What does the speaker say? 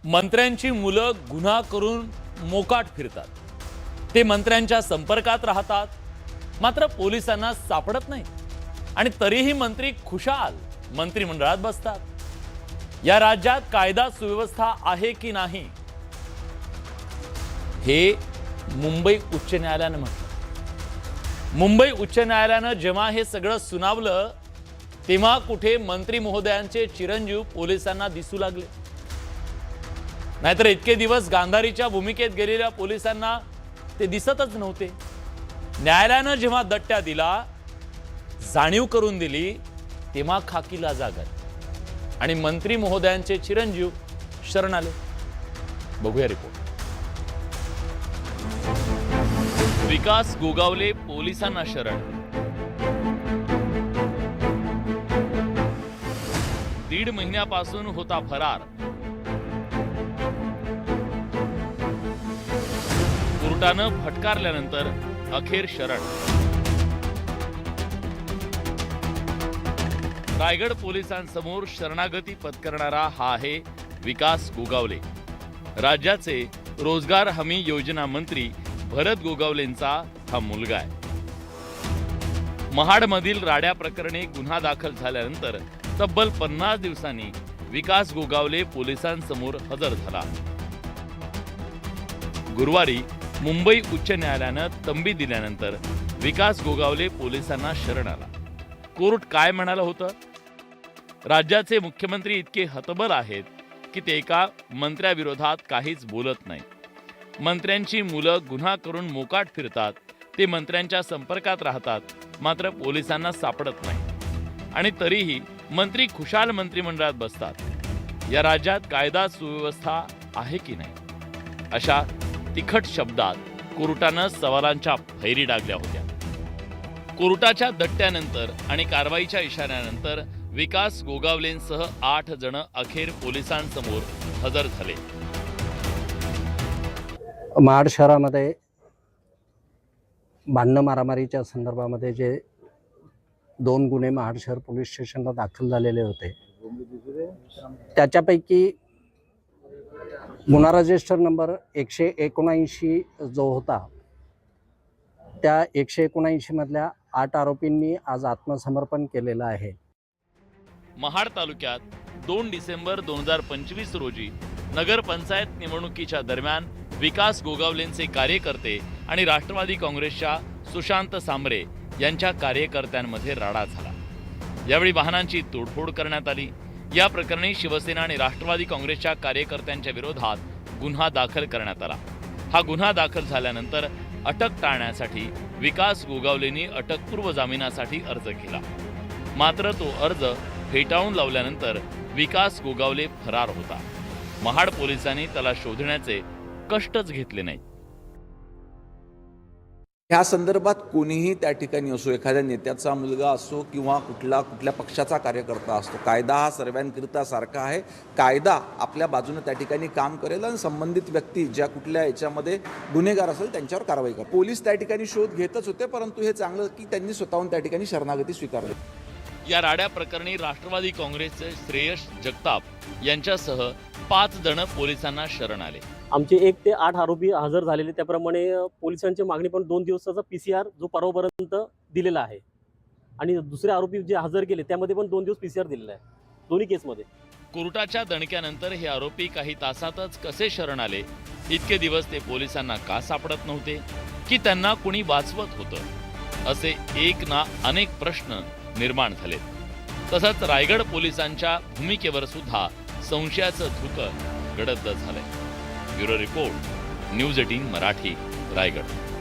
मंत्र्यांची मुलं गुन्हा करून मोकाट फिरतात. ते मंत्र्यांच्या संपर्कात राहतात, मात्र पोलिसांना सापडत नाही आणि तरीही मंत्री खुशाल मंत्रिमंडळात बसतात. या राज्यात कायदा सुव्यवस्था आहे की नाही हे मुंबई उच्च न्यायालयाने म्हटलं. मुंबई उच्च न्यायालयानं जेव्हा हे सगळं सुनावलं तेव्हा कुठे मंत्री महोदयांचे चिरंजीव पोलिसांना दिसू लागले. नाहीतर इतके दिवस गांधारीच्या भूमिकेत गेलेल्या पोलिसांना ते दिसतच नव्हते. न्यायालयानं जेव्हा दट्ट्या दिला, जाणीव करून दिली, तेव्हा खाकीला जागा आणि मंत्री महोदयांचे चिरंजीव शरण आले. बघूया रिपोर्ट. विकास गोगावले पोलिसांना शरण. 1.5 महिन्यापासून होता फरार. कोर्टानं फटकारल्यानंतर अखेर शरण. रायगड पोलिसांसमोर शरणागती पत्करणारा हा आहे विकास गोगावले. राज्याचे रोजगार हमी योजना मंत्री भरत गोगावलेंचा हा मुलगा आहे. महाडमधील राड्या प्रकरणी गुन्हा दाखल झाल्यानंतर तब्बल 50 दिवसांनी विकास गोगावले पोलिसांसमोर हजर झाला. गुरुवारी मुंबई उच्च न्यायालयानं तंबी दिल्यानंतर विकास गोगावले पोलिसांना शरण आला. कोर्ट काय म्हणालं होतं? राज्याचे मुख्यमंत्री इतके हतबल आहेत की ते एका मंत्र्याविरोधात काहीच बोलत नाही. मंत्र्यांची मुलं गुन्हा करून मोकाट फिरतात, ते मंत्र्यांच्या संपर्कात राहतात, मात्र पोलिसांना सापडत नाही आणि तरीही मंत्री खुशाल मंत्रिमंडळात बसतात. या राज्यात कायदा सुव्यवस्था आहे की नाही, अशा तिखट शब्दात कोर्टानं सवालांच्या फैरी डागल्या होत्या. कोर्टाच्या दट्ट्यानंतर आणि कारवाईच्या इशाऱ्यानंतर विकास गोगावलेंसह 8 जण अखेर पोलिसांसमोर हजर झाले. महाड शहरामध्ये भांडण मारामारीच्या संदर्भामध्ये जे 2 गुन्हे महाड शहर पोलीस स्टेशनला दाखल झालेले होते, त्याच्यापैकी गुन्हा रजिस्टर नंबर 179 जो होता, त्या 179 मधल्या 8 आरोपींनी आज आत्मसमर्पण केलेलं आहे. महाड तालुक्यात 2 डिसेंबर 2025 रोजी नगरपंचायत निवडणुकीच्या दरम्यान विकास गोगावलेंचे कार्यकर्ते आणि राष्ट्रवादी काँग्रेसच्या सुशांत सांबरे यांच्या कार्यकर्त्यांमध्ये राडा झाला. यावेळी वाहनांची तोडफोड करण्यात आली. या प्रकरणी शिवसेना आणि राष्ट्रवादी काँग्रेसच्या कार्यकर्त्यांच्या विरोधात गुन्हा दाखल करण्यात आला. हा गुन्हा दाखल झाल्यानंतर अटक टाळण्यासाठी विकास गोगावलेंनी अटकपूर्व जामिनासाठी अर्ज केला. मात्र तो अर्ज फेटाळून लावल्यानंतर विकास गोगावले फरार होता. महाड पोलिसांनी त्याला शोधण्याचे कष्टच घेतले नाही. ह्या संदर्भात कोणीही त्या ठिकाणी असो, एखाद्या नेत्याचा मुलगा असो किंवा कुठल्या पक्षाचा कार्यकर्ता असतो, कायदा हा सर्वांकरिता सारखा आहे. कायदा आपल्या बाजूने त्या ठिकाणी काम करेल आणि संबंधित व्यक्ती ज्या कुठल्या याच्यामध्ये गुन्हेगार असेल त्यांच्यावर कारवाई करेल. पोलीस त्या ठिकाणी शोध घेतच होते, परंतु हे चांगलं की त्यांनी स्वतःहून त्या ठिकाणी शरणागती स्वीकारली. या राड्या प्रकरणी राष्ट्रवादी काँग्रेसचे श्रेयश जगताप यांच्यासह 5 जण पोलिसांना शरण आले. आमचे 1 ते 8 आरोपी हजर झालेले. त्याप्रमाणे पोलिसांची मागणी पण 2 दिवसाचा PCR जो परवापर्यंत दिलेला आहे आणि दुसरे आरोपी जे हजर केले त्यामध्ये पण 2 दिवस PCR दिलेला आहे दोन्ही केसमध्ये. कोर्टाच्या दणक्यानंतर हे आरोपी काही तासातच कसे शरण आले? इतके दिवस ते पोलिसांना का सापडत नव्हते की त्यांना कुणी वाचवत होतं? असे एक ना अनेक प्रश्न निर्माण झाले. तसंच रायगड पोलिसांच्या भूमिकेवर सुद्धा संशयाचं धुकं गडद झालंय. Bureau report, news 18 Marathi, Raigad.